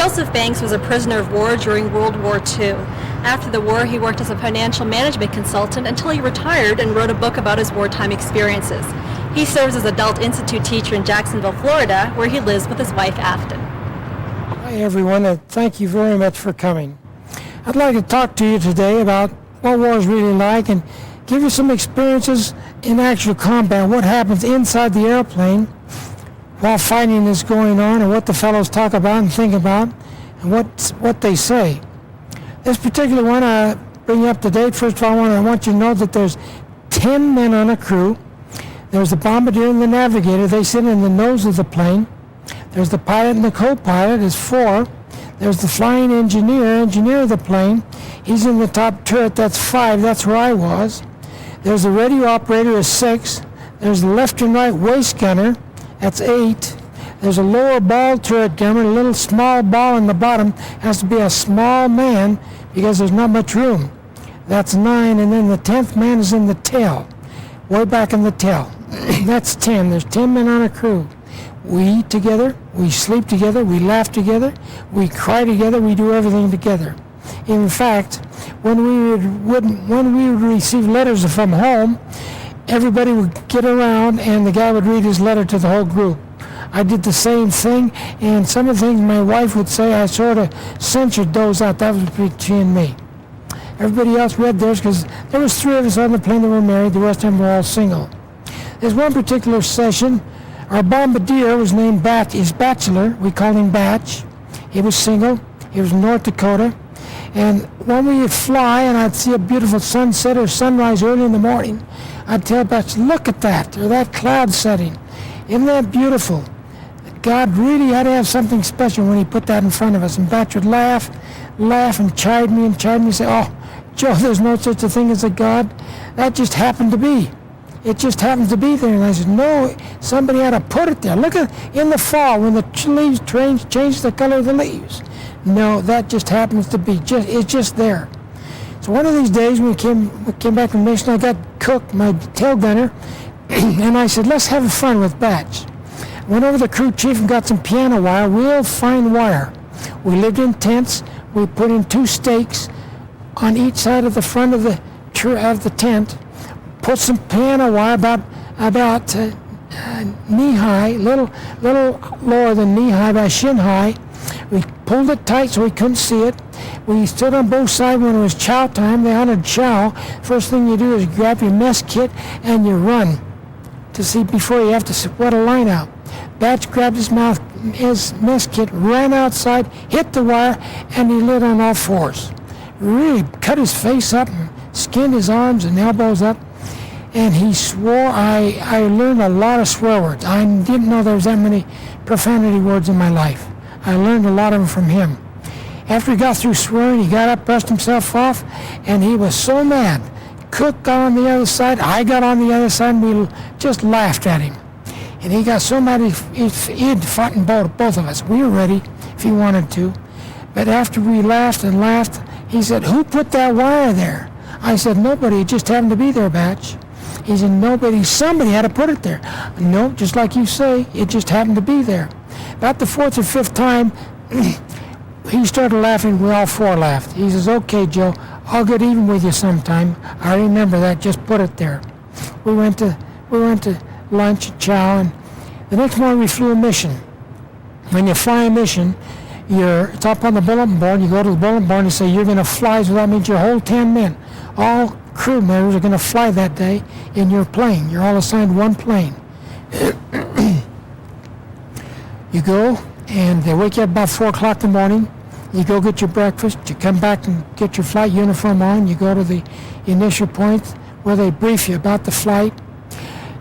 Joseph Banks was a prisoner of war during World War II. After the war, he worked as a financial management consultant until he retired and wrote a book about his wartime experiences. He serves as adult institute teacher in Jacksonville, Florida, where he lives with his wife, Afton. Hi, everyone, and thank you very much for coming. I'd like to talk to you today about what war is really like and give you some experiences in actual combat, what happens inside the airplane while fighting is going on, and what the fellows talk about and think about, and what they say. This particular one I bring you up to date. First of all, I want you to know that there's 10 men on a crew. There's the bombardier and the navigator. They sit in the nose of the plane. There's the pilot and the co-pilot. There's 4. There's the flying engineer of the plane. He's in the top turret. That's 5. That's where I was. There's the radio operator is 6. There's the left and right waist gunner. That's 8. There's a lower ball turret gunner, a little small ball in the bottom. Has to be a small man because there's not much room. That's 9. And then the 10th man is in the tail, way back in the tail. That's 10. There's 10 men on a crew. We eat together, we sleep together, we laugh together, we cry together, we do everything together. In fact, when we would receive letters from home, everybody would get around and the guy would read his letter to the whole group. I did the same thing, and some of the things my wife would say, I sort of censored those out. That was between she and me. Everybody else read theirs because there was 3 of us on the plane that were married. The rest of them were all single. There's one particular session. Our bombardier was named he's Bachelor. We called him Batch. He was single. He was in North Dakota. And when we would fly and I'd see a beautiful sunset or sunrise early in the morning, I'd tell Batch, look at that, or that cloud setting. Isn't that beautiful? God really had to have something special when he put that in front of us. And Batch would laugh and chide me and say, oh, Joe, there's no such a thing as a God. That just happened to be. It just happens to be there. And I said, no, somebody had to put it there. Look at in the fall when the leaves change the color of the leaves. No, that just happens to be. It's just there. So one of these days when we came back from mission, I got Cook, my tail gunner, and I said, let's have fun with Batch. Went over to the crew chief and got some piano wire, real fine wire. We lived in tents. We put in 2 stakes on each side of the front of the tent. Put some piano wire about knee high, little lower than knee high, about shin high. We pulled it tight so we couldn't see it. We stood on both sides when it was chow time. They honored chow. First thing you do is grab your mess kit and you run to see before you have to sweat a line out. Batch grabbed his mess kit, ran outside, hit the wire, and he lit on all 4s. Really cut his face up and skinned his arms and elbows up. And he swore. I learned a lot of swear words. I didn't know there was that many profanity words in my life. I learned a lot of them from him. After he got through swearing, he got up, brushed himself off, and he was so mad. Cook got on the other side, I got on the other side, and we just laughed at him. And he got so mad he'd fought in both of us. We were ready if he wanted to. But after we laughed and laughed, he said, who put that wire there? I said, nobody, it just happened to be there, Batch. He said, nobody, somebody had to put it there. No, just like you say, it just happened to be there. About the 4th or 5th time, he started laughing. We all 4 laughed. He says, okay, Joe, I'll get even with you sometime. I remember that. Just put it there. We went to lunch and chow, and the next morning we flew a mission. When you fly a mission, it's up on the bulletin board. You go to the bulletin board and you say, you're going to fly, so that means your whole 10 men, all crew members are going to fly that day in your plane. You're all assigned one plane. You go, and they wake you up about 4 o'clock in the morning. You go get your breakfast. You come back and get your flight uniform on. You go to the initial point where they brief you about the flight.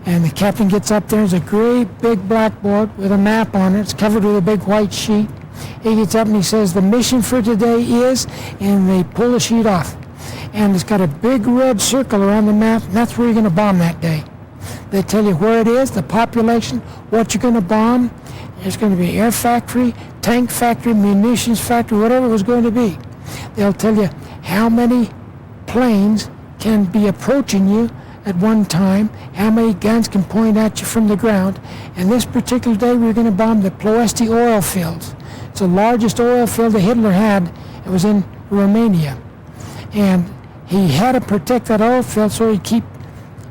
And the captain gets up there. There's a great big blackboard with a map on it. It's covered with a big white sheet. He gets up and he says, the mission for today is, and they pull the sheet off. And it's got a big red circle around the map. And that's where you're going to bomb that day. They tell you where it is, the population, what you're going to bomb. There's going to be air factory, tank factory, munitions factory, whatever it was going to be. They'll tell you how many planes can be approaching you at one time, how many guns can point at you from the ground. And this particular day, we're going to bomb the Ploesti oil fields. It's the largest oil field that Hitler had. It was in Romania. And he had to protect that oil field so he'd keep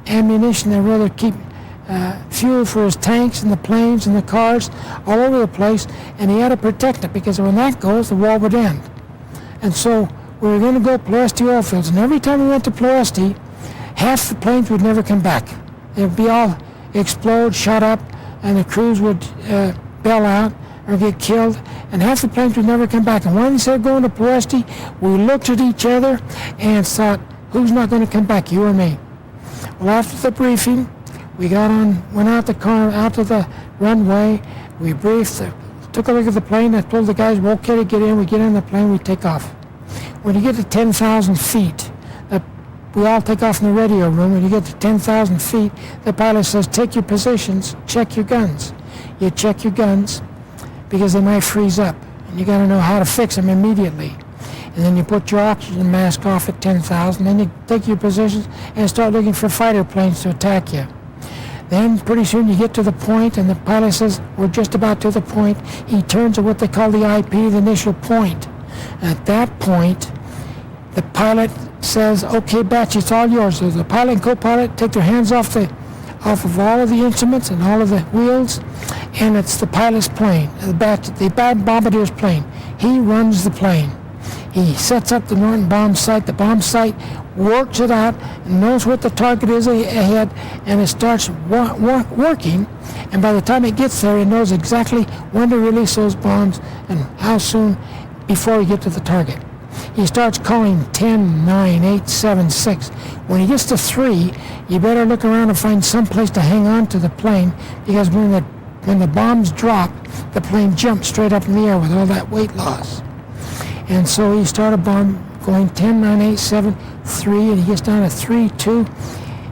ammunition, or rather keep fuel for his tanks and the planes and the cars all over the place, and he had to protect it, because when that goes, the war would end. And so we were going to go Ploesti oil fields, and every time we went to Ploesti, half the planes would never come back. They would be all explode, shut up, and the crews would bail out or get killed, and half the planes would never come back. And when we said going to Ploesti, we looked at each other and thought, who's not going to come back, you or me? Well, after the briefing, we went out the car, out to the runway, we briefed, took a look at the plane. I told the guys, we're okay to get in. We get in the plane, we take off. When you get to 10,000 feet, we all take off in the radio room. When you get to 10,000 feet, the pilot says, take your positions, check your guns. You check your guns because they might freeze up, and you got to know how to fix them immediately. And then you put your oxygen mask off at 10,000, then you take your positions and start looking for fighter planes to attack you. Then pretty soon you get to the point, and the pilot says, we're just about to the point. He turns to what they call the IP, the initial point. At that point, the pilot says, okay, Batch, it's all yours. So the pilot and co-pilot take their hands off of all of the instruments and all of the wheels, and it's the pilot's plane, the bombardier's plane. He runs the plane. He sets up the Norton bomb sight. The bomb sight works it out and knows what the target is ahead, and it starts working. And by the time it gets there, it knows exactly when to release those bombs and how soon before we get to the target. He starts calling 10, 9, 8, 7, 6. When he gets to 3, you better look around and find some place to hang on to the plane, because when the bombs drop, the plane jumps straight up in the air with all that weight loss. And so he started going 10, 9, 8, 7, 3, and he gets down to 3, 2,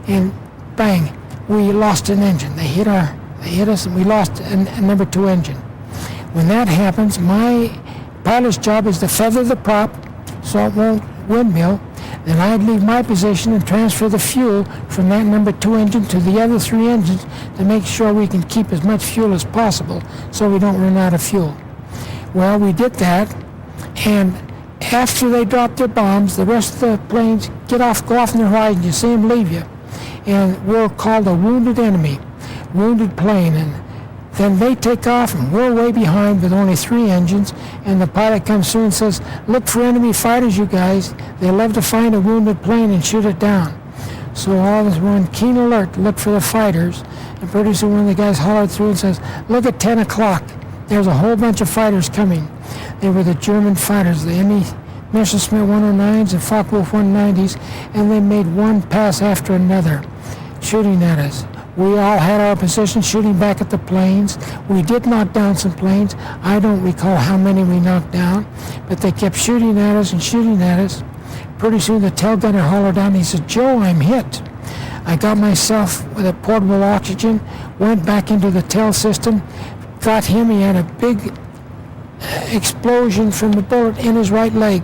and bang, we lost an engine. They hit us, and we lost a number 2 engine. When that happens, my pilot's job is to feather the prop so it won't windmill. Then I'd leave my position and transfer the fuel from that number 2 engine to the other 3 engines to make sure we can keep as much fuel as possible so we don't run out of fuel. Well, we did that, and after they drop their bombs, the rest of the planes go off in the horizon. You see them leave you. And we're called a wounded enemy, wounded plane. And then they take off, and we're way behind with only 3 engines. And the pilot comes through and says, look for enemy fighters, you guys. They love to find a wounded plane and shoot it down. So all of us were on keen alert to look for the fighters. And pretty soon one of the guys hollered through and says, look at 10 o'clock. There's a whole bunch of fighters coming. They were the German fighters, the Messerschmitt 109s and Focke-Wulf 190s, and they made one pass after another, shooting at us. We all had our position, shooting back at the planes. We did knock down some planes. I don't recall how many we knocked down, but they kept shooting at us and shooting at us. Pretty soon the tail gunner hollered down. He said, Joe, I'm hit. I got myself with a portable oxygen, went back into the tail system, got him. He had a big explosion from the bullet in his right leg.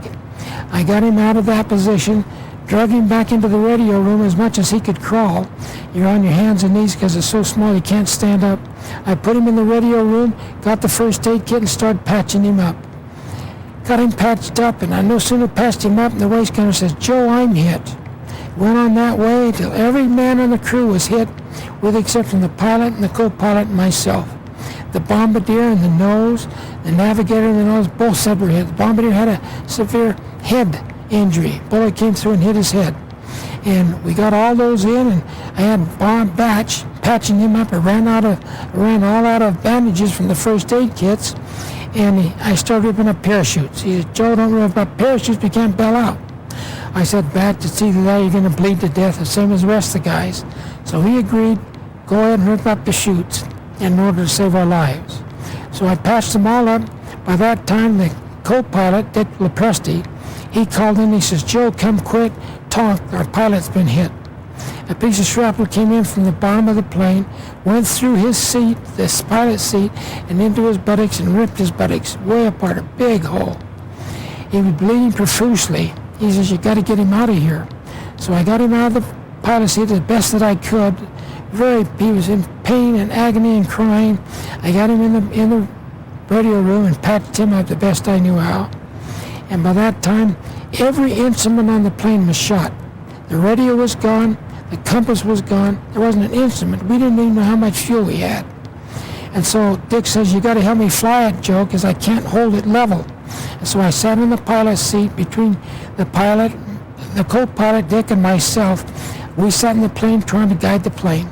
I got him out of that position, drug him back into the radio room as much as he could crawl. You're on your hands and knees because it's so small you can't stand up. I put him in the radio room, got the first aid kit, and started patching him up. Got him patched up, and I no sooner patched him up, and the waist gunner says, Joe, I'm hit. Went on that way till every man on the crew was hit, with the exception of the pilot and the co-pilot and myself. The bombardier and the nose, the navigator and the nose, both said were hit. The bombardier had a severe head injury. Bullet came through and hit his head. And we got all those in, and I had Bob Batch patching him up. I ran all out of bandages from the first aid kits, and I started ripping up parachutes. He said, Joe, don't rip up parachutes, we can't bail out. I said, Batch, it's either that or you're going to bleed to death, the same as the rest of the guys. So he agreed, go ahead and rip up the chutes in order to save our lives. So I patched them all up. By that time, the co-pilot, Dick Lepresti, he called in, he says, Joe, come quick, talk, our pilot's been hit. A piece of shrapnel came in from the bottom of the plane, went through his seat, this pilot's seat, and into his buttocks and ripped his buttocks way apart, a big hole. He was bleeding profusely. He says, you got to get him out of here. So I got him out of the pilot's seat as best that I could. He was in pain and agony and crying. I got him in the radio room and patched him up the best I knew how. And by that time, every instrument on the plane was shot. The radio was gone. The compass was gone. There wasn't an instrument. We didn't even know how much fuel we had. And so Dick says, you got to help me fly it, Joe, because I can't hold it level. And so I sat in the pilot's seat between the pilot, the co-pilot, Dick, and myself. We sat in the plane trying to guide the plane.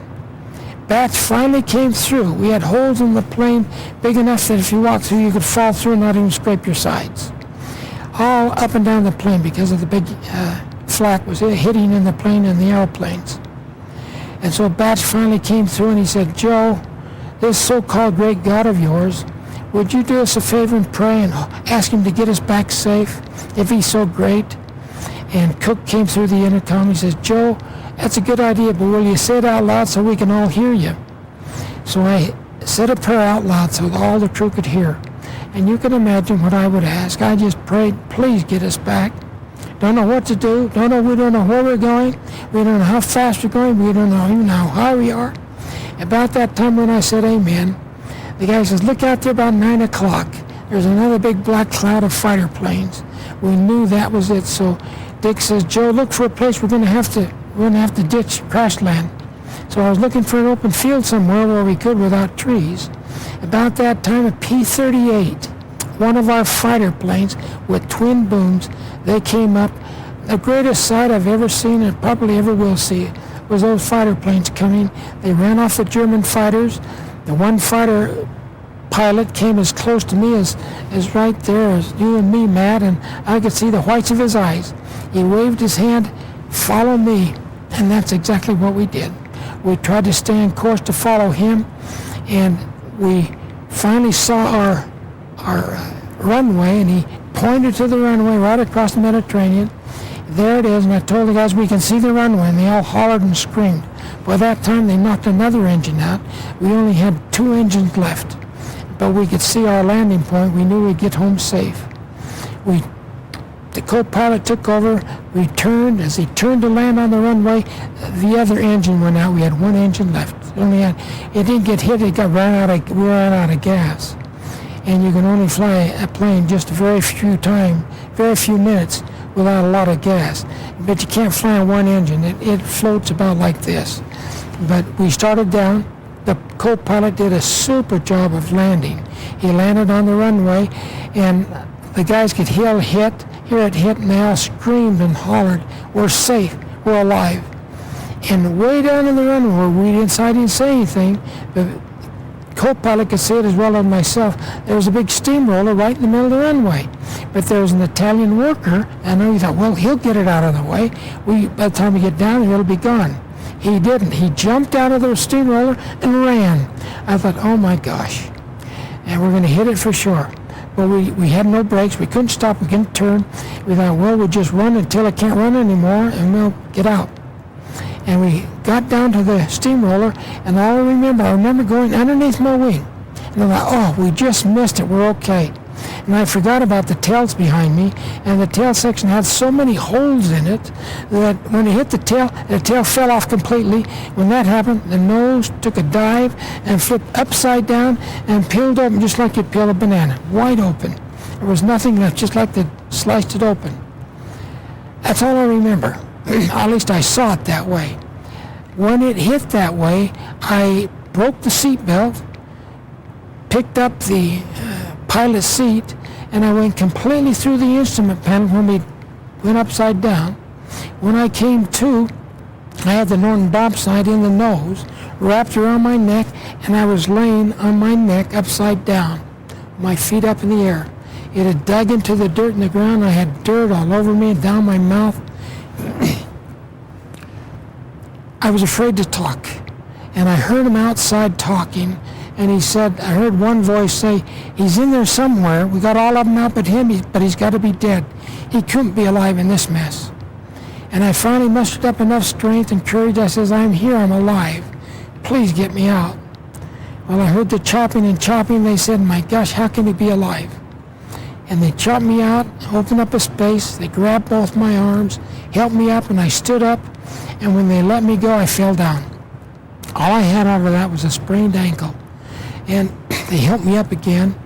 Bats finally came through. We had holes in the plane big enough that if you walked through, you could fall through and not even scrape your sides. All up and down the plane because of the big flak was hitting in the plane and the airplanes. And so Bats finally came through and he said, Joe, this so-called great God of yours, would you do us a favor and pray and ask him to get us back safe if he's so great? And Cook came through the intercom. He says, Joe, that's a good idea, but will you say it out loud so we can all hear you? So I said a prayer out loud so all the crew could hear. And you can imagine what I would ask. I just prayed, please get us back. Don't know what to do. We don't know where we're going. We don't know how fast we're going. We don't know even how high we are. About that time when I said amen, the guy says, look out there about 9 o'clock. There's another big black cloud of fighter planes. We knew that was it. So Dick says, Joe, look for a place we're going to have to ditch, crash land. So I was looking for an open field somewhere where we could without trees. About that time, a P-38, one of our fighter planes with twin booms, they came up. The greatest sight I've ever seen and probably ever will see was those fighter planes coming. They ran off the German fighters. The one fighter pilot came as close to me as right there as you and me, Matt, and I could see the whites of his eyes. He waved his hand, follow me, and that's exactly what we did. We tried to stay on course to follow him, and we finally saw our runway, and he pointed to the runway right across the Mediterranean. There it is, and I told the guys we can see the runway, and they all hollered and screamed. By that time, they knocked another engine out. We only had 2 engines left, but we could see our landing point. We knew we'd get home safe. The co-pilot took over, returned. As he turned to land on the runway, the other engine went out. We had 1 engine left. It didn't get hit, we ran out of gas. And you can only fly a plane just very few minutes without a lot of gas. But you can't fly on 1 engine. It floats about like this. But we started down. The co-pilot did a super job of landing. He landed on the runway, and the guys could hear it hit, and they all screamed and hollered, we're safe, we're alive. And way down in the runway, I didn't say anything, the co-pilot could see it as well as myself. There was a big steamroller right in the middle of the runway. But there was an Italian worker, and we thought, well, he'll get it out of the way. By the time we get down there, it'll be gone. He didn't. He jumped out of the steamroller and ran. I thought, oh my gosh, and we're going to hit it for sure. But we had no brakes. We couldn't stop. We couldn't turn. We thought, well, we'll just run until it can't run anymore, and we'll get out. And we got down to the steamroller, and I remember going underneath my wing. And I thought, oh, we just missed it. We're okay. And I forgot about the tails behind me, and the tail section had so many holes in it that when it hit the tail fell off completely. When that happened, the nose took a dive and flipped upside down and peeled open just like you'd peel a banana, wide open. There was nothing left, just like they sliced it open. That's all I remember. At least I saw it that way. When it hit that way, I broke the seatbelt, picked up the pilot's seat, and I went completely through the instrument panel when we went upside down. When I came to, I had the Norton Bombsight in the nose, wrapped around my neck, and I was laying on my neck upside down, my feet up in the air. It had dug into the dirt in the ground. I had dirt all over me and down my mouth. I was afraid to talk, and I heard him outside talking, and he said, I heard one voice say, he's in there somewhere. We got all of them out but him, but he's got to be dead. He couldn't be alive in this mess. And I finally mustered up enough strength and courage. I says, I'm here, I'm alive. Please get me out. Well, I heard the chopping and chopping. They said, my gosh, how can he be alive? And they chopped me out, opened up a space. They grabbed both my arms, helped me up, and I stood up. And when they let me go, I fell down. All I had over that was a sprained ankle. And they helped me up again.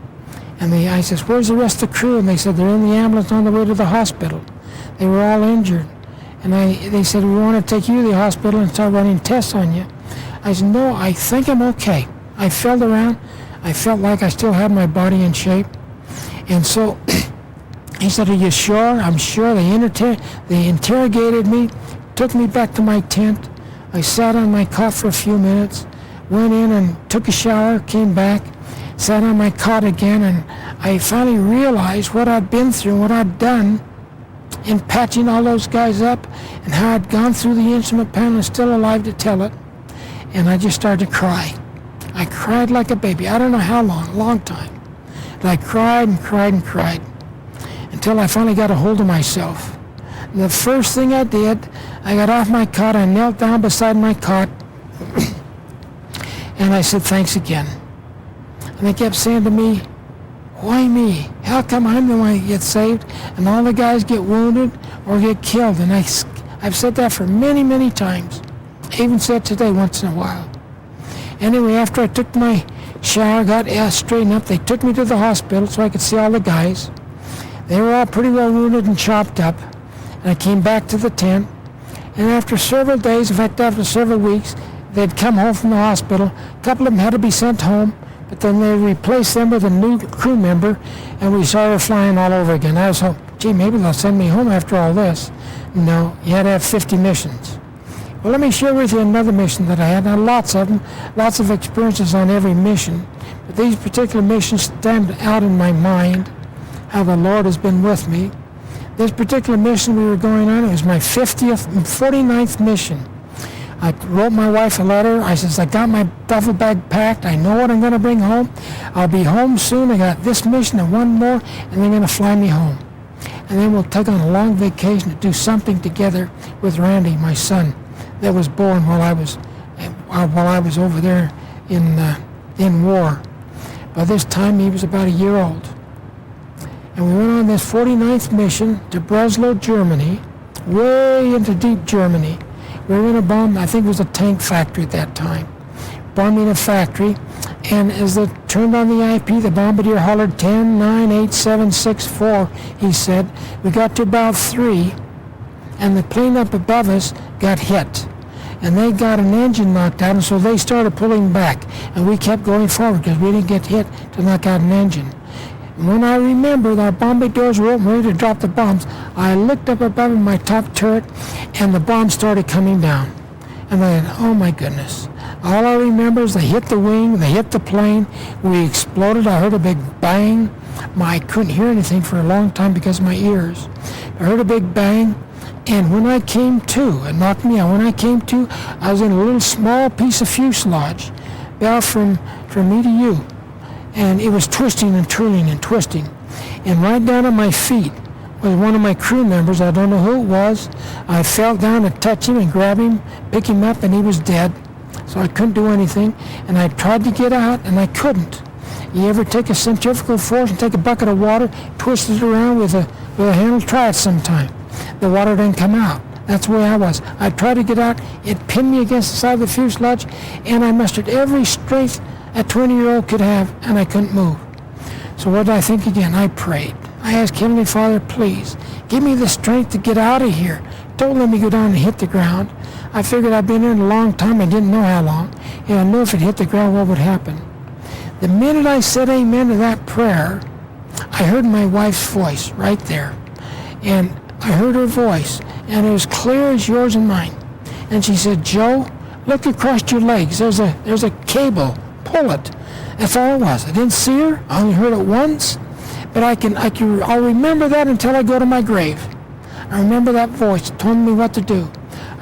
And I says, where's the rest of the crew? And they said, they're in the ambulance on the way to the hospital. They were all injured. And they said, we want to take you to the hospital and start running tests on you. I said, no, I think I'm okay. I felt around. I felt like I still had my body in shape. And so he said, are you sure? I'm sure. They interrogated me, took me back to my tent. I sat on my cot for a few minutes, went in and took a shower, came back, sat on my cot again, and I finally realized what I'd been through, what I'd done in patching all those guys up, and how I'd gone through the instrument panel and still alive to tell it. And I just started to cry. I cried like a baby. I don't know how long, a long time. And I cried and cried and cried until I finally got a hold of myself. And the first thing I did, I got off my cot, I knelt down beside my cot, and I said, thanks again. And they kept saying to me, why me? How come I'm the one that gets saved and all the guys get wounded or get killed? And I've said that for many, many times. I even said today once in a while. Anyway, after I took my shower, got straightened up, they took me to the hospital so I could see all the guys. They were all pretty well wounded and chopped up. And I came back to the tent. And after several days, in fact, after several weeks, they'd come home from the hospital. A couple of them had to be sent home. But then they replaced them with a new crew member, and we started flying all over again. I was hoping, gee, maybe they'll send me home after all this. No, you had to have 50 missions. Well, let me share with you another mission that I had. Now, lots of them, lots of experiences on every mission. But these particular missions stand out in my mind, how the Lord has been with me. This particular mission we were going on, it was my 49th mission. I wrote my wife a letter. I says, I got my duffel bag packed. I know what I'm going to bring home. I'll be home soon. I got this mission and one more, and they're going to fly me home. And then we'll take on a long vacation to do something together with Randy, my son, that was born while I was over there in war. By this time, he was about a year old. And we went on this 49th mission to Breslau, Germany, way into deep Germany. We were in a bomb, I think it was a tank factory at that time, bombing a factory, and as they turned on the IP, the bombardier hollered 10, 9, 8, 7, 6, 4, he said. We got to about 3, and the plane up above us got hit, and they got an engine knocked out, and so they started pulling back, and we kept going forward because we didn't get hit to knock out an engine. And when I remembered our bombardiers were open, ready to drop the bombs, I looked up above in my top turret, and the bombs started coming down. And I thought, oh my goodness. All I remember is they hit the wing, they hit the plane, we exploded, I heard a big bang. I couldn't hear anything for a long time because of my ears. I heard a big bang, and when I came to, it knocked me out. When I came to, I was in a little small piece of fuselage, about from me to you. And it was twisting and turning and twisting. And right down at my feet was one of my crew members. I don't know who it was. I fell down to touch him and grab him, pick him up, and he was dead. So I couldn't do anything. And I tried to get out, and I couldn't. You ever take a centrifugal force and take a bucket of water, twist it around with a handle? Try it sometime. The water didn't come out. That's the way I was. I tried to get out. It pinned me against the side of the fuselage, and I mustered every strength a 20-year-old could have, and I couldn't move. So what did I think again? I prayed. I asked Heavenly Father, please, give me the strength to get out of here. Don't let me go down and hit the ground. I figured I'd been in a long time. I didn't know how long. And I knew if it hit the ground, what would happen. The minute I said amen to that prayer, I heard my wife's voice right there. And I heard her voice, and it was clear as yours and mine. And she said, Joe, look across your legs. There's a cable. Pull it. That's all it was. I didn't see her. I only heard it once, but I'll remember that until I go to my grave. I remember that voice telling me what to do.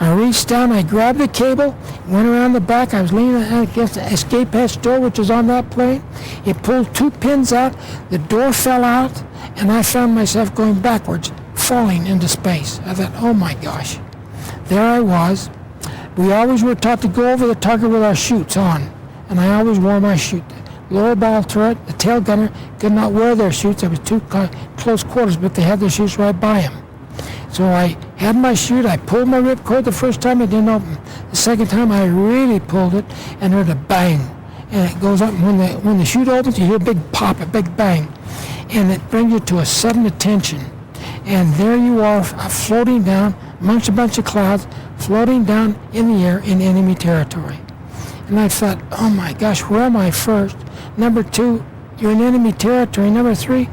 I reached down, I grabbed the cable, went around the back. I was leaning against the escape hatch door, which was on that plane. It pulled 2 pins out. The door fell out, and I found myself going backwards, falling into space. I thought, oh my gosh. There I was. We always were taught to go over the target with our chutes on. And I always wore my chute. Lower ball turret, the tail gunner could not wear their chutes. It was too close quarters, but they had their chutes right by them. So I had my chute. I pulled my ripcord the first time. It didn't open. The second time I really pulled it and heard a bang. and it goes up. When the chute opens, you hear a big pop, a big bang, and it brings you to a sudden attention. And there you are, floating down amongst a bunch of clouds, floating down in the air in enemy territory. And I thought, oh my gosh, where am I first? Number two, you're in enemy territory. Number three,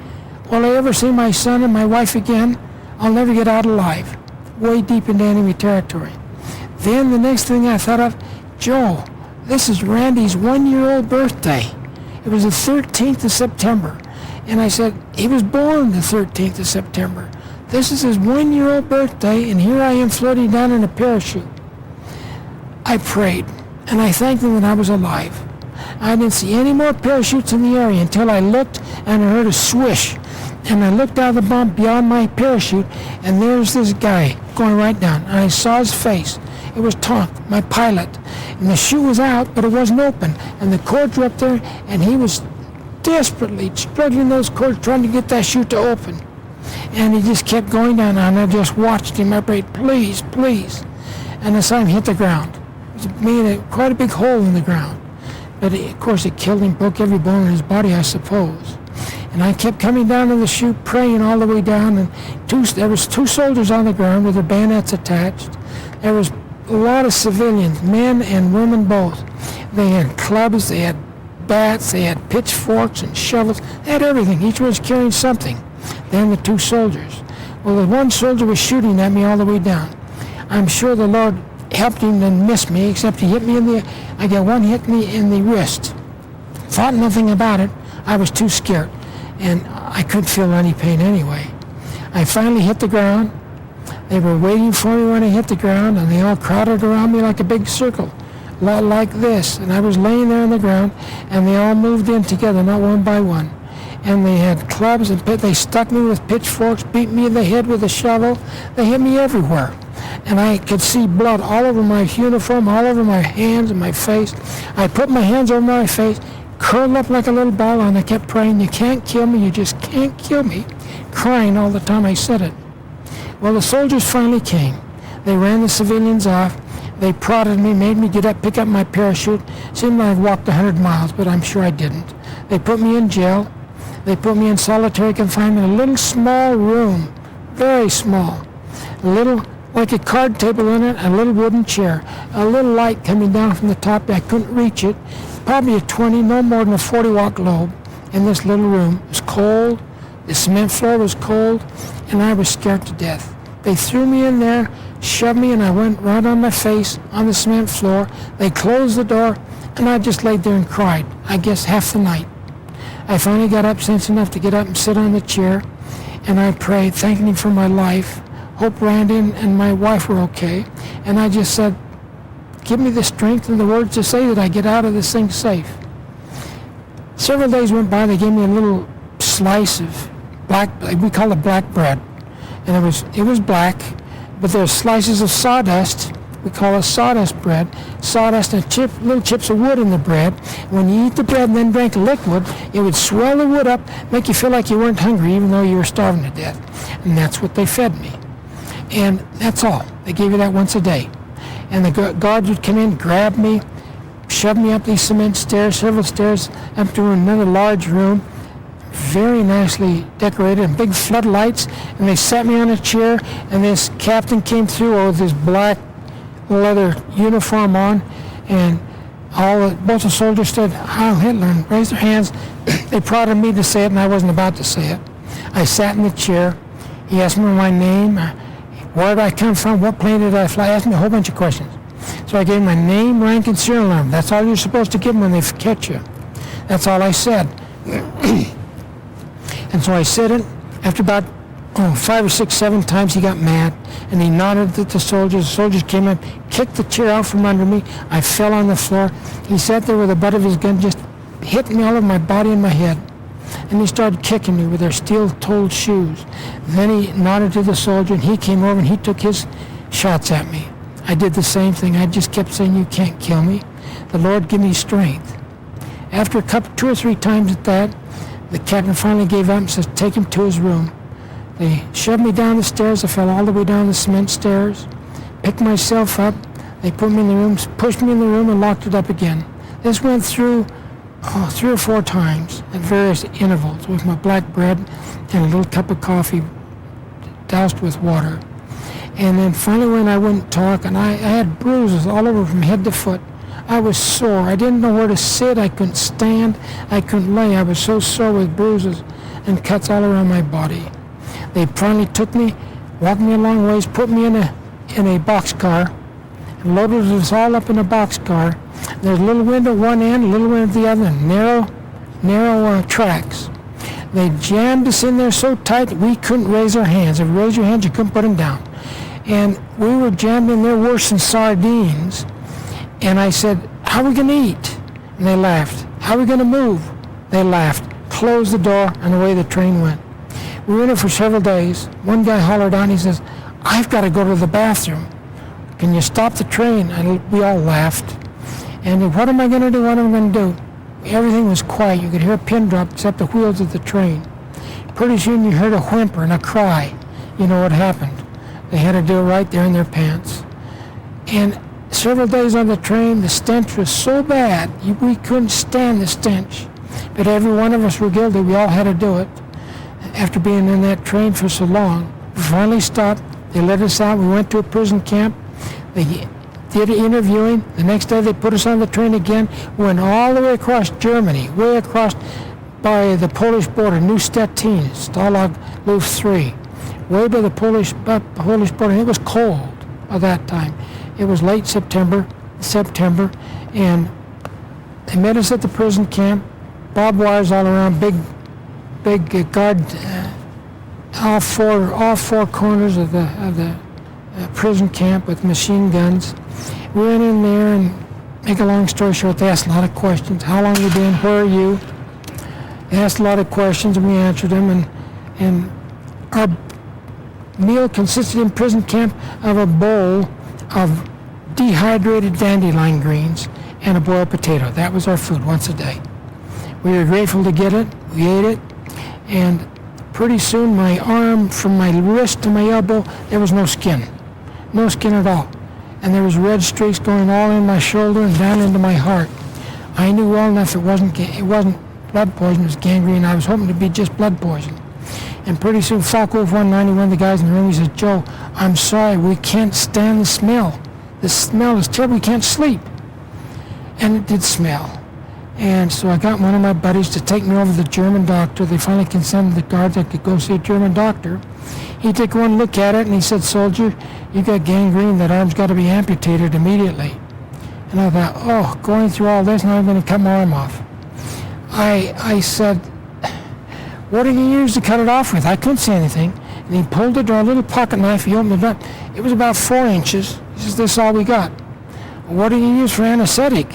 will I ever see my son and my wife again? I'll never get out alive. Way deep into enemy territory. Then the next thing I thought of, Joe, this is Randy's 1-year-old birthday. It was the 13th of September. And I said, he was born the 13th of September. This is his 1-year-old birthday, and here I am floating down in a parachute. I prayed, and I thanked him that I was alive. I didn't see any more parachutes in the area until I looked and I heard a swish. And I looked out of the bump beyond my parachute, and there's this guy going right down. And I saw his face. It was Tonk, my pilot. And the chute was out, but it wasn't open. And the cords were up there, and he was desperately struggling those cords, trying to get that chute to open. And he just kept going down, and I just watched him. I prayed, please, please. And I saw him hit the ground. It made quite a big hole in the ground. But of course it killed him, broke every bone in his body, I suppose. And I kept coming down to the chute, praying all the way down, and there was 2 soldiers on the ground with their bayonets attached. There was a lot of civilians, men and women both. They had clubs, they had bats, they had pitchforks and shovels. They had everything. Each one was carrying something. Then the 2 soldiers. Well, the one soldier was shooting at me all the way down. I'm sure the Lord helped him and missed me, except he hit me I got one hit me in the wrist. Thought nothing about it. I was too scared, and I couldn't feel any pain anyway. I finally hit the ground. They were waiting for me when I hit the ground, and they all crowded around me like a big circle, a lot like this. And I was laying there on the ground, and they all moved in together, not one by one. And they had clubs, and they stuck me with pitchforks, beat me in the head with a shovel. They hit me everywhere. And I could see blood all over my uniform, all over my hands and my face. I put my hands over my face, curled up like a little ball, and I kept praying, you can't kill me, you just can't kill me, crying all the time I said it. Well, the soldiers finally came. They ran the civilians off. They prodded me, made me get up, pick up my parachute. Seemed like I'd walked 100 miles, but I'm sure I didn't. They put me in jail. They put me in solitary confinement, a little small room, very small, a little like a card table in it, a little wooden chair, a little light coming down from the top. I couldn't reach it. Probably a 20, no more than a 40-watt globe in this little room. It was cold. The cement floor was cold, and I was scared to death. They threw me in there, shoved me, and I went right on my face on the cement floor. They closed the door, and I just laid there and cried, I guess half the night. I finally got up sense enough to get up and sit on the chair, and I prayed, thanking him for my life. Hope Randy and my wife were okay. And I just said, give me the strength and the words to say that I get out of this thing safe. Several days went by. They gave me a little slice of black, we call it black bread. And it was black, but there's slices of sawdust. We call it sawdust bread. Sawdust and little chips of wood in the bread. When you eat the bread and then drink liquid, it would swell the wood up, make you feel like you weren't hungry even though you were starving to death. And that's what they fed me. And that's all. They gave you that once a day. And the guards would come in, grab me, shove me up these cement stairs, several stairs, up to another large room, very nicely decorated, and big floodlights. And they sat me on a chair, and this captain came through with his black leather uniform on, and both the soldiers stood, Heil Hitler, and raised their hands. They prodded me to say it, and I wasn't about to say it. I sat in the chair. He asked me my name. Where did I come from? What plane did I fly? He asked me a whole bunch of questions. So I gave him my name, rank, and serial number. That's all you're supposed to give them when they catch you. That's all I said. And so I said it. After about 5 or 6, 7 times, he got mad, and he nodded at the soldiers. The soldiers came up, kicked the chair out from under me. I fell on the floor. He sat there with the butt of his gun, just hit me all over my body and my head. And he started kicking me with their steel-toed shoes. Then he nodded to the soldier, and he came over and he took his shots at me. I did the same thing. I just kept saying, you can't kill me. The Lord give me strength. After 2 or 3 times at that, the captain finally gave up and said, take him to his room. They shoved me down the stairs. I fell all the way down the cement stairs, picked myself up. They put me in the room, pushed me in the room, and locked it up again. This went through 3 or 4 times at various intervals with my black bread and a little cup of coffee doused with water. And then finally when I wouldn't talk, and I had bruises all over from head to foot. I was sore. I didn't know where to sit. I couldn't stand. I couldn't lay. I was so sore with bruises and cuts all around my body. They finally took me, walked me a long ways, put me in a boxcar, and loaded us all up in a boxcar. There's a little window at one end, a little window at the other, narrow tracks. They jammed us in there so tight that we couldn't raise our hands. If you raised your hands, you couldn't put them down. And we were jammed in there worse than sardines. And I said, how are we going to eat? And they laughed. How are we going to move? They laughed. Closed the door, and away the train went. We were in it for several days. One guy hollered on, he says, I've got to go to the bathroom. Can you stop the train? And we all laughed. And what am I going to do? What am I going to do? Everything was quiet. You could hear a pin drop except the wheels of the train. Pretty soon you heard a whimper and a cry. You know what happened. They had to do it right there in their pants. And several days on the train, the stench was so bad, we couldn't stand the stench. But every one of us were guilty. We all had to do it. After being in that train for so long, we finally stopped. They let us out. We went to a prison camp. They did interviewing. The next day they put us on the train again. We went all the way across Germany, way across by the Polish border, Neustadt, Stalag Luft 3, way by the Polish border. It was cold by that time. It was late September, and they met us at the prison camp. Barbed wires all around, big guard, all four corners of the prison camp with machine guns. We went in there, and make a long story short, they asked a lot of questions. How long you been? Where are you? They asked a lot of questions, and we answered them. And our meal consisted in prison camp of a bowl of dehydrated dandelion greens and a boiled potato. That was our food once a day. We were grateful to get it. We ate it, and pretty soon my arm, from my wrist to my elbow, there was no skin at all. And there was red streaks going all in my shoulder and down into my heart. I knew well enough it wasn't blood poison, it was gangrene. I was hoping to be just blood poison. And pretty soon, Falkwolf 191, one of the guys in the room, he said, Joe, I'm sorry, we can't stand the smell. The smell is terrible, we can't sleep. And it did smell. And so I got one of my buddies to take me over to the German doctor. They finally consented the guards I could go see a German doctor. He took one look at it and he said, soldier, you got gangrene, that arm's got to be amputated immediately. And I thought, going through all this, now I'm going to cut my arm off. I said, what are you going to use to cut it off with? I couldn't see anything. And he pulled it, a little pocket knife, he opened it up. It was about 4 inches. He says, this is all we got. What do you use for anesthetic?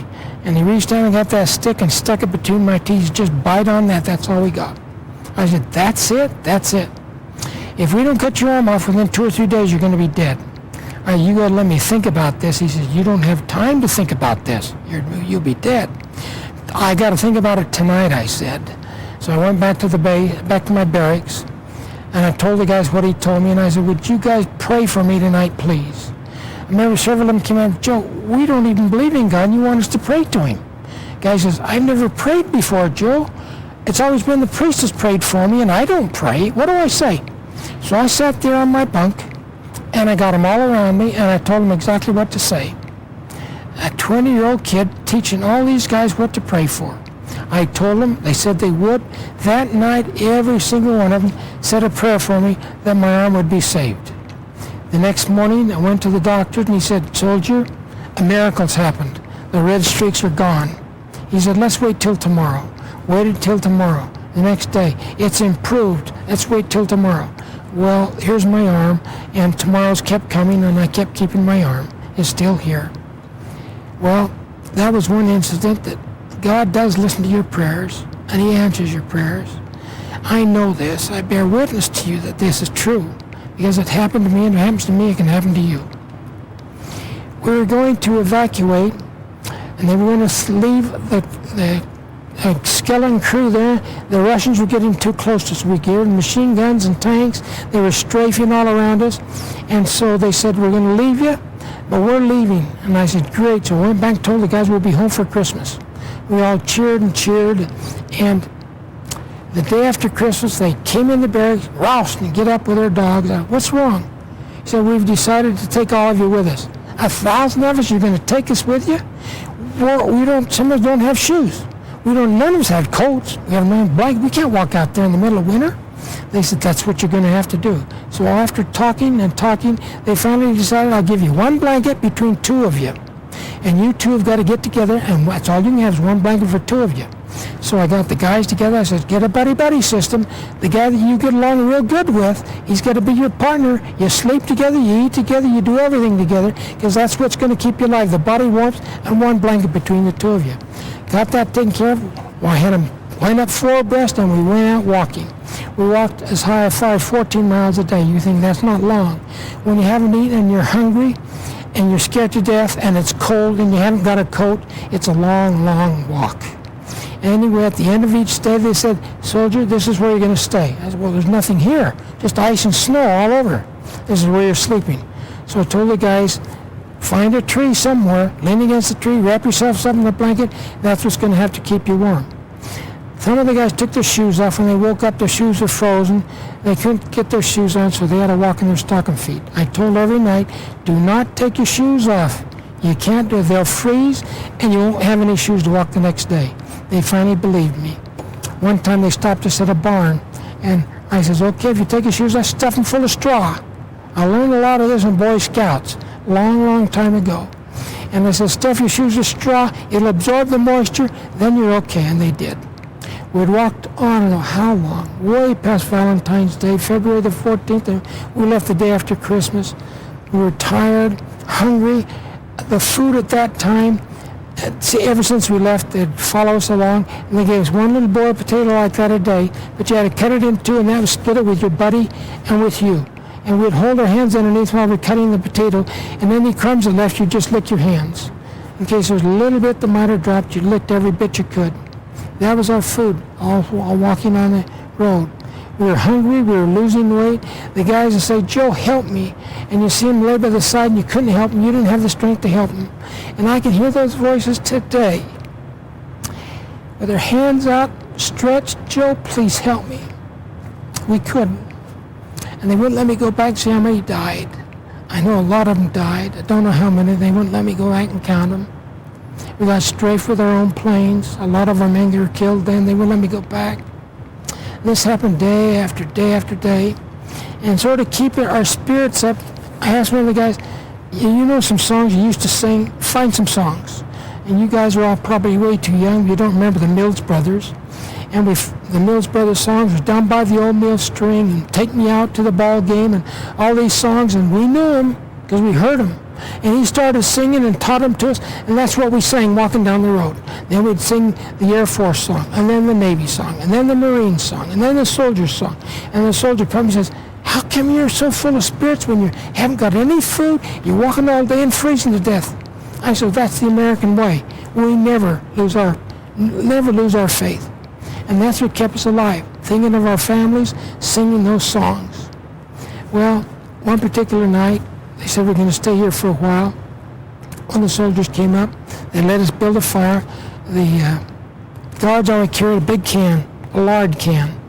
And he reached down and got that stick and stuck it between my teeth. Just bite on that, that's all we got. I said, that's it? That's it. If we don't cut your arm off within 2 or 3 days, you're going to be dead. You got to let me think about this. He says, you don't have time to think about this. You'll be dead. I got to think about it tonight, I said. So I went back to back to my barracks, and I told the guys what he told me, and I said, would you guys pray for me tonight, please? I remember several of them came out, Joe, we don't even believe in God, and you want us to pray to him. Guy says, I've never prayed before, Joe. It's always been the priest has prayed for me, and I don't pray. What do I say? So I sat there on my bunk, and I got them all around me, and I told them exactly what to say. A 20-year-old kid teaching all these guys what to pray for. I told them, they said they would. That night, every single one of them said a prayer for me that my arm would be saved. The next morning, I went to the doctor, and he said, soldier, a miracle's happened. The red streaks are gone. He said, let's wait till tomorrow. Waited till tomorrow. The next day, it's improved. Let's wait till tomorrow. Well, here's my arm, and tomorrow's kept coming, and I kept keeping my arm. It's still here. Well, that was one incident that God does listen to your prayers, and he answers your prayers. I know this. I bear witness to you that this is true, because it happened to me, and if it happens to me, it can happen to you. We were going to evacuate, and they were going to leave the skeleton crew there. The Russians were getting too close to us. We geared machine guns and tanks. They were strafing all around us. And so they said, we're going to leave you, but we're leaving. And I said, great. So I went back and told the guys we'll be home for Christmas. We all cheered and cheered, and the day after Christmas, they came in the barracks, roused, and get up with their dogs. What's wrong? He said, we've decided to take all of you with us. 1,000 of us, you're going to take us with you? Well, some of us don't have shoes. None of us have coats. We have no blanket. We can't walk out there in the middle of winter. They said, that's what you're going to have to do. So after talking and talking, they finally decided, I'll give you one blanket between two of you. And you two have got to get together, and that's all you can have is one blanket for two of you. So I got the guys together. I said, get a buddy-buddy system. The guy that you get along real good with, he's got to be your partner. You sleep together, you eat together, you do everything together, because that's what's going to keep you alive, the body warmth and one blanket between the two of you. Got that taken care of. Well, I had them line up 4 abreast, and we went out walking. We walked as far as 14 miles a day. You think that's not long. When you haven't eaten and you're hungry and you're scared to death and it's cold and you haven't got a coat, it's a long, long walk. Anyway, at the end of each day, they said, soldier, this is where you're going to stay. I said, well, there's nothing here. Just ice and snow all over. This is where you're sleeping. So I told the guys, find a tree somewhere, lean against the tree, wrap yourself up in a blanket. That's what's going to have to keep you warm. Some of the guys took their shoes off. When they woke up, their shoes were frozen. They couldn't get their shoes on, so they had to walk in their stocking feet. I told every night, do not take your shoes off. You can't do it. They'll freeze, and you won't have any shoes to walk the next day. They finally believed me. One time they stopped us at a barn, and I says, okay, if you take your shoes off, stuff them full of straw. I learned a lot of this in Boy Scouts, long, long time ago. And I said, stuff your shoes with straw, it'll absorb the moisture, then you're okay, and they did. We'd walked on, I don't know how long, way past Valentine's Day, February the 14th, and we left the day after Christmas. We were tired, hungry. The food at that time, see, ever since we left, they'd follow us along, and they gave us one little boiled potato like that a day, but you had to cut it in two, and that was split it with your buddy and with you. And we'd hold our hands underneath while we're cutting the potato, and any crumbs that left, you'd just lick your hands. In case there was a little bit that might have dropped, you licked every bit you could. That was our food, all walking on the road. We were hungry, we were losing weight. The guys would say, Joe, help me. And you see him lay by the side and you couldn't help him. You didn't have the strength to help him. And I can hear those voices today. With their hands out, stretched, Joe, please help me. We couldn't. And they wouldn't let me go back and see how many died. I know a lot of them died. I don't know how many. They wouldn't let me go back and count them. We got strafed with our own planes. A lot of our men were killed then. They wouldn't let me go back. This happened day after day after day. And sort of keep our spirits up, I asked one of the guys, you know some songs you used to sing? Find some songs. And you guys are all probably way too young. You don't remember the Mills Brothers. And the Mills Brothers songs was Down by the Old Mill String and Take Me Out to the Ball Game and all these songs. And we knew them because we heard them. And he started singing and taught them to us, and that's what we sang walking down the road. Then we'd sing the Air Force song, and then the Navy song, and then the Marine song, and then the Soldier song. And the soldier comes and says, how come you're so full of spirits when you haven't got any food, you're walking all day and freezing to death? I said, that's the American way. We never lose our faith. And that's what kept us alive, thinking of our families, singing those songs. Well, one particular night, they said we're going to stay here for a while. When the soldiers came up, they let us build a fire. The guards always carried a big can, a lard can,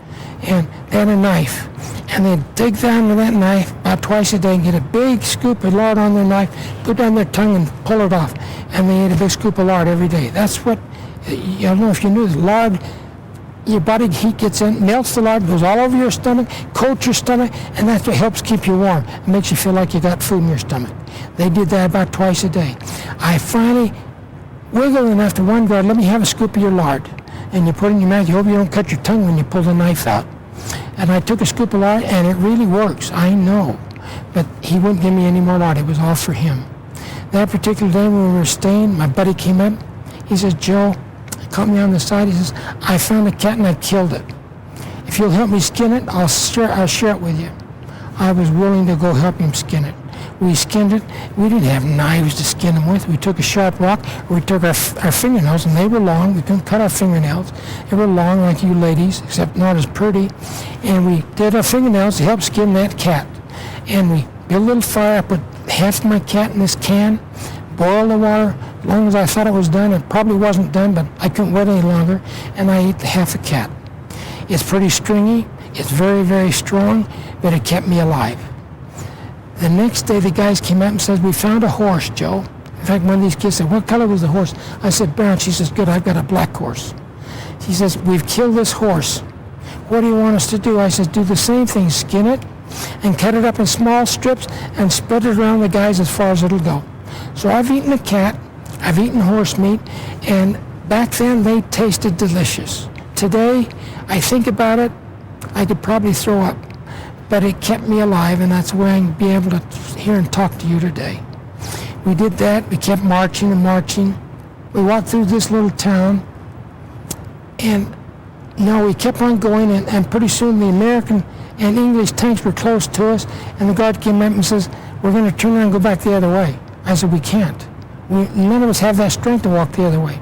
and they had a knife. And they'd dig down with that knife about twice a day and get a big scoop of lard on their knife, go down their tongue and pull it off. And they ate a big scoop of lard every day. That's what, I don't know if you knew, the lard, your body heat gets in, melts the lard, goes all over your stomach, coats your stomach, and that's what helps keep you warm. It makes you feel like you got food in your stomach. They did that about twice a day. I finally wiggled enough to one guard, let me have a scoop of your lard. And you put it in your mouth, you hope you don't cut your tongue when you pull the knife out. And I took a scoop of lard, and it really works, I know. But he wouldn't give me any more lard, it was all for him. That particular day when we were staying, my buddy came up, he says, Joe, caught me on the side. He says, I found a cat and I killed it. If you'll help me skin it, I'll share it with you. I was willing to go help him skin it. We skinned it. We didn't have knives to skin them with. We took a sharp rock, we took our fingernails, and they were long. We couldn't cut our fingernails. They were long like you ladies, except not as pretty. And we did our fingernails to help skin that cat. And we built a little fire. I put half of my cat in this can, boiled the water, long as I thought it was done. It probably wasn't done, but I couldn't wait any longer, and I ate half a cat. It's pretty stringy, it's very, very strong, but it kept me alive. The next day, the guys came up and said, "We found a horse, Joe." In fact, one of these kids said, "What color was the horse?" I said, "Brown." She says, "Good, I've got a black horse." She says, "We've killed this horse. What do you want us to do?" I said, "Do the same thing, skin it and cut it up in small strips and spread it around the guys as far as it'll go." So I've eaten a cat, I've eaten horse meat, and back then they tasted delicious. Today, I think about it, I could probably throw up, but it kept me alive, and that's why I can be able to hear and talk to you today. We did that, we kept marching and marching. We walked through this little town, and we kept on going, and pretty soon the American and English tanks were close to us, and the guard came up and says, "We're going to turn around and go back the other way." I said, "We can't. None of us have that strength to walk the other way."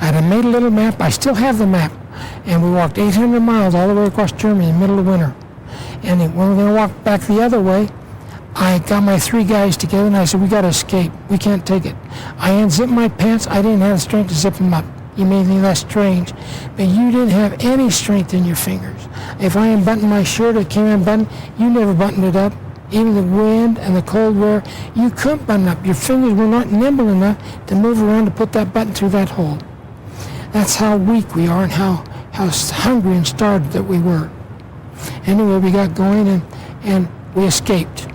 I had made a little map. I still have the map. And we walked 800 miles all the way across Germany in the middle of winter. And when we were going to walk back the other way, I got my 3 guys together, and I said, "We got to escape. We can't take it." I unzipped my pants. I didn't have the strength to zip them up. You may think that's strange, but you didn't have any strength in your fingers. If I unbuttoned my shirt, it came unbuttoned, you never buttoned it up. Even the wind and the cold weather, you couldn't button up. Your fingers were not nimble enough to move around to put that button through that hole. That's how weak we are and how hungry and starved that we were. Anyway, we got going and we escaped.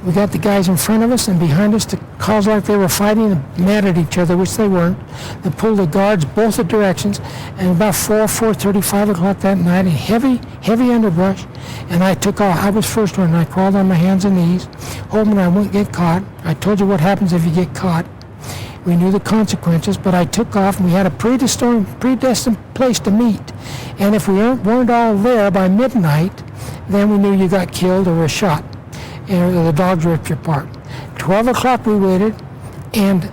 We got the guys in front of us and behind us to cause like they were fighting and mad at each other, which they weren't. They pulled the guards both the directions, and about 4:30, 5 o'clock that night, in heavy underbrush, and I took off. I was first one, and I crawled on my hands and knees, hoping I wouldn't get caught. I told you what happens if you get caught. We knew the consequences, but I took off, and we had a predestined place to meet. And if we weren't all there by midnight, then we knew you got killed or were shot, and the dogs ripped you apart. 12 o'clock we waited, and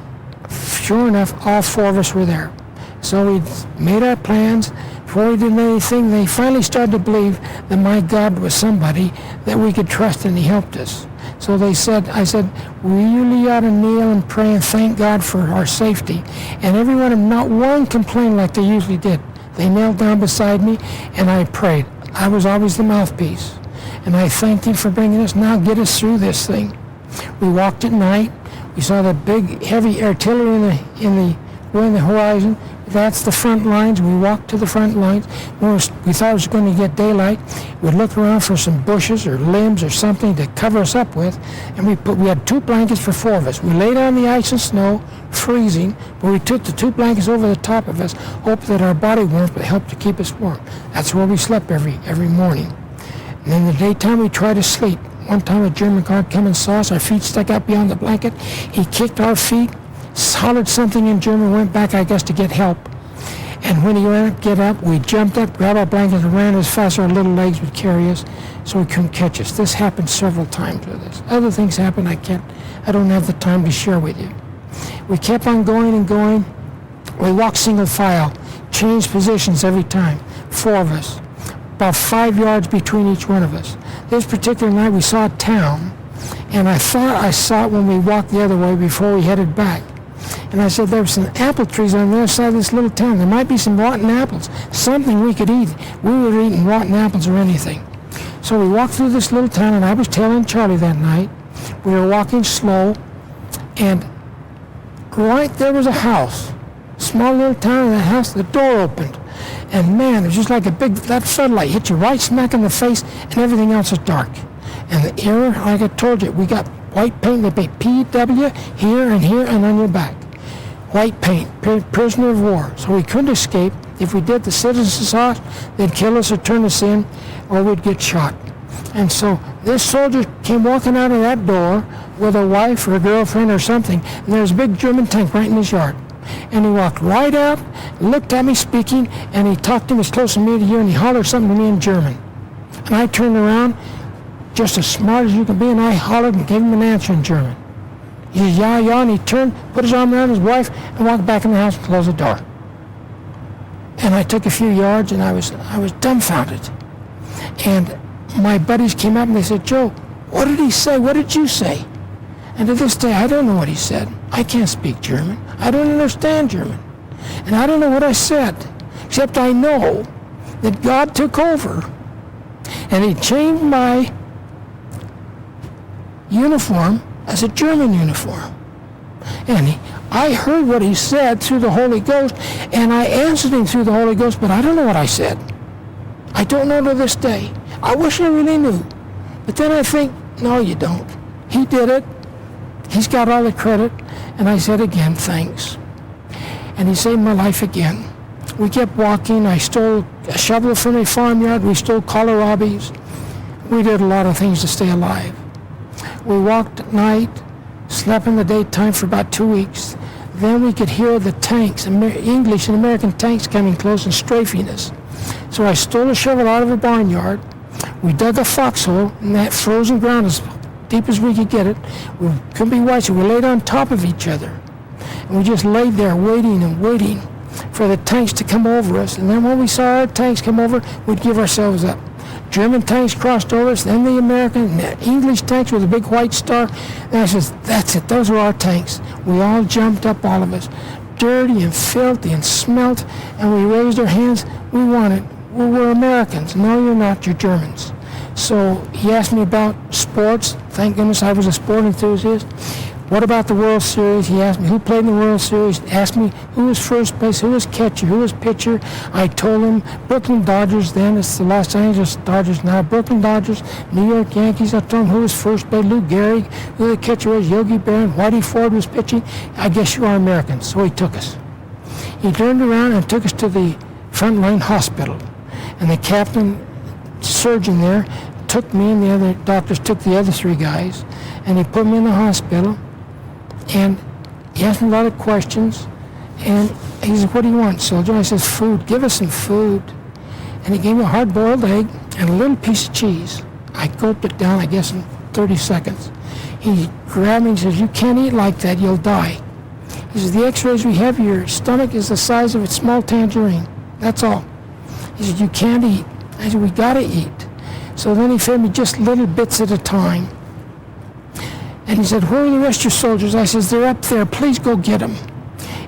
sure enough, all 4 of us were there. So we made our plans. Before we did anything, they finally started to believe that my God was somebody that we could trust, and he helped us. So I said, "We really ought to kneel and pray and thank God for our safety." And every one of them, not one complained like they usually did. They knelt down beside me, and I prayed. I was always the mouthpiece. And I thanked him for bringing us. Now get us through this thing. We walked at night. We saw the big, heavy artillery in the horizon. That's the front lines. We walked to the front lines. We thought it was going to get daylight. We'd look around for some bushes or limbs or something to cover us up with, and we had 2 blankets for 4 of us. We laid on the ice and snow, freezing, but we took the 2 blankets over the top of us, hoped that our body warmth would help to keep us warm. That's where we slept every morning. And in the daytime, we tried to sleep. One time a German guard came and saw us. Our feet stuck out beyond the blanket. He kicked our feet, hollered something in German, went back, I guess, to get help. And when he went to get up, we jumped up, grabbed our blankets, and ran as fast as our little legs would carry us, so he couldn't catch us. This happened several times with us. Other things happened I don't have the time to share with you. We kept on going and going. We walked single file, changed positions every time, 4 of us, about 5 yards between each one of us. This particular night, we saw a town, and I thought I saw it when we walked the other way before we headed back. And I said, there were some apple trees on the other side of this little town. There might be some rotten apples, something we could eat. We were eating rotten apples or anything. So we walked through this little town, and I was telling Charlie that night. We were walking slow, and right there was a house. Small little town, in that house, the door opened. And man, it was just like that floodlight hit you right smack in the face, and everything else was dark. And the ear, like I told you, we got white paint. They paint PW here and on your back. White paint, prisoner of war. So we couldn't escape. If we did, the citizens saw us, they'd kill us or turn us in, or we'd get shot. And so this soldier came walking out of that door with a wife or a girlfriend or something, and there was a big German tank right in his yard. And he walked right up, looked at me speaking, and he talked to me as close to me to hear, and he hollered something to me in German. And I turned around, just as smart as you can be, and I hollered and gave him an answer in German. He said, "Yeah, yeah," and he turned, put his arm around his wife, and walked back in the house and closed the door. And I took a few yards, and I was dumbfounded. And my buddies came up, and they said, "Joe, what did he say? What did you say?" And to this day, I don't know what he said. I can't speak German. I don't understand German. And I don't know what I said, except I know that God took over and he changed my uniform as a German uniform. And I heard what he said through the Holy Ghost, and I answered him through the Holy Ghost, but I don't know what I said. I don't know to this day. I wish I really knew. But then I think, no, you don't. He did it. He's got all the credit. And I said again, thanks. And he saved my life again. We kept walking. I stole a shovel from a farmyard. We stole kohlrabies. We did a lot of things to stay alive. We walked at night, slept in the daytime for about 2 weeks. Then we could hear the tanks, English and American tanks coming close and strafing us. So I stole a shovel out of a barnyard. We dug a foxhole in that frozen ground as deep as we could get it. We couldn't be white, so we laid on top of each other. And we just laid there waiting and waiting for the tanks to come over us. And then when we saw our tanks come over, we'd give ourselves up. German tanks crossed over us, then the American, and the English tanks with a big white star. And I said, that's it, those are our tanks. We all jumped up, all of us, dirty and filthy and smelt, and we raised our hands. We won it. We're Americans. No, you're not, you're Germans. So he asked me about sports. Thank goodness I was a sport enthusiast. What about the World Series? He asked me who played in the World Series, asked me who was first base, who was catcher, who was pitcher. I told him Brooklyn Dodgers then, it's the Los Angeles Dodgers now, Brooklyn Dodgers, New York Yankees. I told him who was first base, Lou Gehrig, who the catcher was, Yogi Berra, Whitey Ford was pitching. I guess you are Americans. So he took us. He turned around and took us to the frontline hospital. And the captain surgeon there took me, and the other doctors took the other three guys, and he put me in the hospital. And he asked me a lot of questions, and he said, what do you want, soldier? I said, food. Give us some food. And he gave me a hard-boiled egg and a little piece of cheese. I gulped it down, I guess, in 30 seconds. He grabbed me and says, you can't eat like that, you'll die. He says, the x-rays we have, your stomach is the size of a small tangerine. That's all. He said, you can't eat. I said, we gotta eat. So then he fed me just little bits at a time. And he said, where are the rest of your soldiers? I said, they're up there. Please go get them.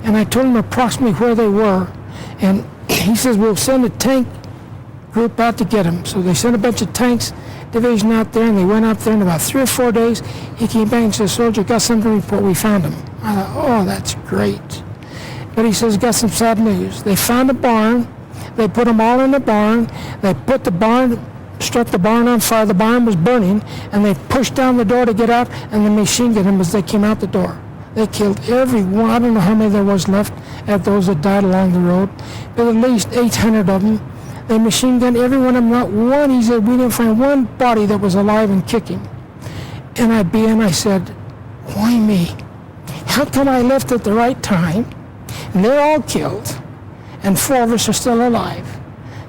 And I told him approximately where they were. And he says, we'll send a tank group out to get them. So they sent a bunch of tanks division out there, and they went out there in about 3 or 4 days. He came back and said, soldier, got something to report. We found them. I thought, oh, that's great. But he says, got some sad news. They found a barn. They put them all in the barn. They put the barn, struck the barn on fire. The barn was burning, and they pushed down the door to get out, and the machine gunned them as they came out the door. They killed every one. I don't know how many there was left of those that died along the road, but at least 800 of them. They machine gunned every one of them. Not one, he said, we didn't find one body that was alive and kicking. And I said, why me? How come I left at the right time, and they're all killed, and 4 of us are still alive?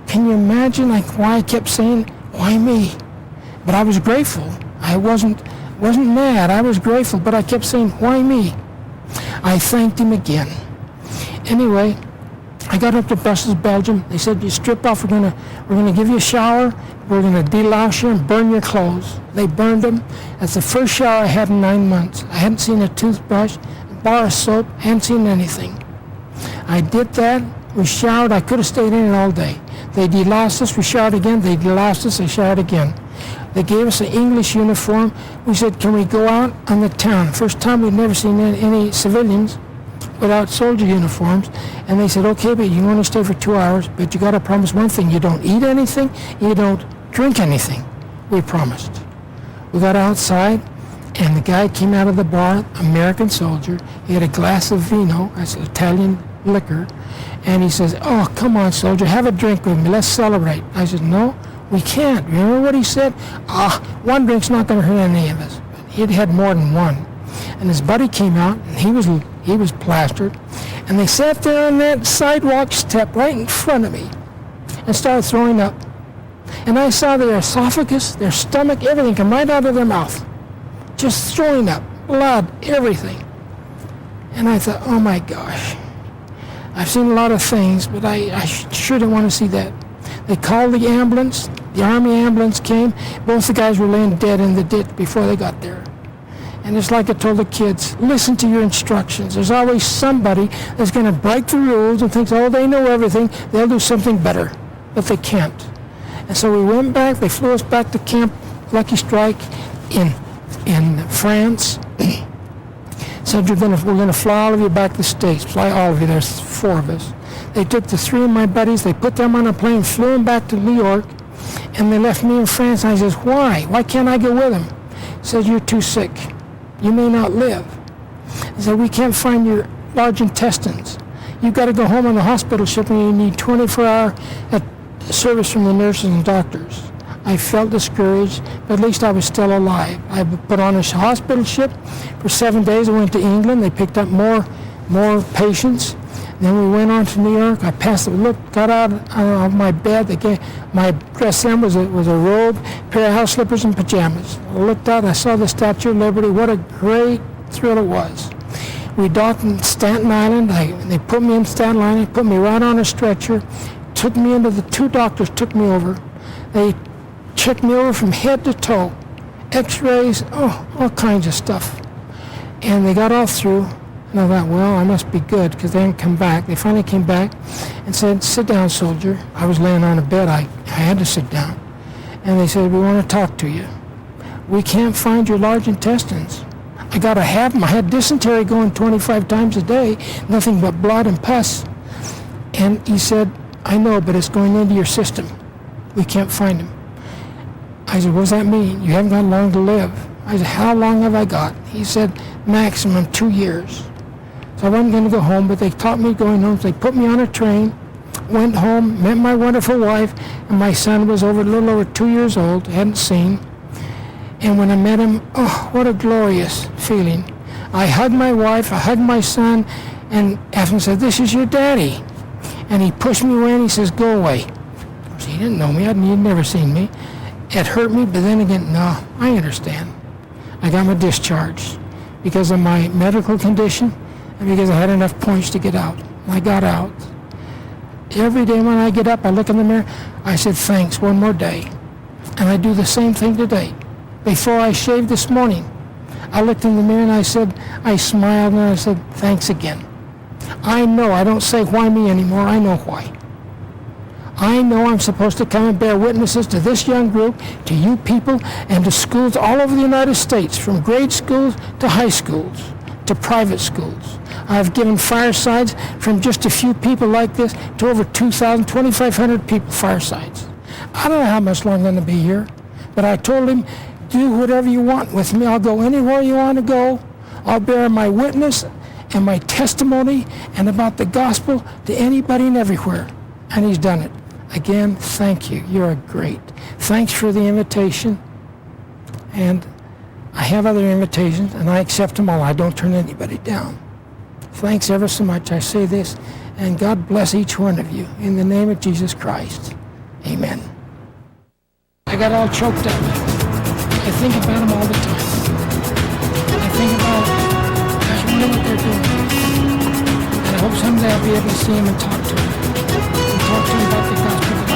Can you imagine why I kept saying, why me? But I was grateful. I wasn't mad. I was grateful, but I kept saying, why me? I thanked him again. Anyway, I got up to Brussels, Belgium. They said, you strip off, we're gonna give you a shower, we're gonna delouse you and burn your clothes. They burned them. That's the first shower I had in 9 months. I hadn't seen a toothbrush, a bar of soap, hadn't seen anything. I did that. We showered. I could have stayed in it all day. They deloused us. We showered again. They deloused us. They showered again. They gave us an English uniform. We said, can we go out on the town? First time we'd never seen any civilians without soldier uniforms. And they said, okay, but you can only stay for 2 hours, but you got to promise one thing. You don't eat anything. You don't drink anything. We promised. We got outside, and the guy came out of the bar, American soldier. He had a glass of vino, that's Italian liquor. And he says, oh, come on, soldier, have a drink with me. Let's celebrate. I said, no, we can't. Remember what he said? One drink's not going to hurt any of us. But he'd had more than one. And his buddy came out, and he was plastered. And they sat there on that sidewalk step right in front of me and started throwing up. And I saw their esophagus, their stomach, everything come right out of their mouth. Just throwing up, blood, everything. And I thought, oh my gosh. I've seen a lot of things, but I sure didn't want to see that. They called the ambulance. The Army ambulance came. Both the guys were laying dead in the ditch before they got there. And it's like I told the kids, listen to your instructions. There's always somebody that's going to break the rules and thinks, oh, they know everything. They'll do something better. But they can't. And so we went back. They flew us back to Camp Lucky Strike in France. Said, we're going to fly all of you back to the States. Fly all of you. There's 4 of us. They took the 3 of my buddies. They put them on a plane, flew them back to New York. And they left me in France. And I says, why? Why can't I go with them? He says, you're too sick. You may not live. He said, we can't find your large intestines. You've got to go home on the hospital ship and you need 24-hour service from the nurses and doctors. I felt discouraged, but at least I was still alive. I put on a hospital ship for 7 days. I went to England. They picked up more patients. Then we went on to New York. I got out of my bed. My dress then was a robe, pair of house slippers, and pajamas. I looked out. I saw the Statue of Liberty. What a great thrill it was. We docked in Staten Island. They put me in Staten Island. They put me right on a stretcher. Took me into the 2 doctors. Took me over. They checked me over from head to toe. X-rays, all kinds of stuff. And they got all through. And I thought, well, I must be good because they didn't come back. They finally came back and said, sit down, soldier. I was laying on a bed. I had to sit down. And they said, we want to talk to you. We can't find your large intestines. I got to have them. I had dysentery going 25 times a day, nothing but blood and pus. And he said, I know, but it's going into your system. We can't find them. I said, what does that mean? You haven't got long to live. I said, how long have I got? He said, maximum 2 years. So I wasn't going to go home, but they taught me going home. So they put me on a train, went home, met my wonderful wife, and my son was a little over 2 years old, hadn't seen. And when I met him, oh, what a glorious feeling. I hugged my wife, I hugged my son, and Ephraim said, this is your daddy. And he pushed me away and he says, go away. So he didn't know me, he'd never seen me. It hurt me, but then again, no, I understand. I got my discharge because of my medical condition and because I had enough points to get out. I got out. Every day when I get up, I look in the mirror, I said, thanks, one more day. And I do the same thing today. Before I shaved this morning, I looked in the mirror and I smiled and I said, thanks again. I know, I don't say why me anymore, I know why. I know I'm supposed to come and bear witnesses to this young group, to you people, and to schools all over the United States, from grade schools to high schools, to private schools. I've given firesides from just a few people like this to over 2,000, 2,500 people firesides. I don't know how much longer I'm going to be here, but I told him, do whatever you want with me. I'll go anywhere you want to go. I'll bear my witness and my testimony and about the gospel to anybody and everywhere. And he's done it. Again, thank you. You're great. Thanks for the invitation. And I have other invitations, and I accept them all. I don't turn anybody down. Thanks ever so much. I say this, and God bless each one of you. In the name of Jesus Christ. Amen. I got all choked up. I think about them all the time. I think about, I wonder what they're doing. And I hope someday I'll be able to see them and talk to them.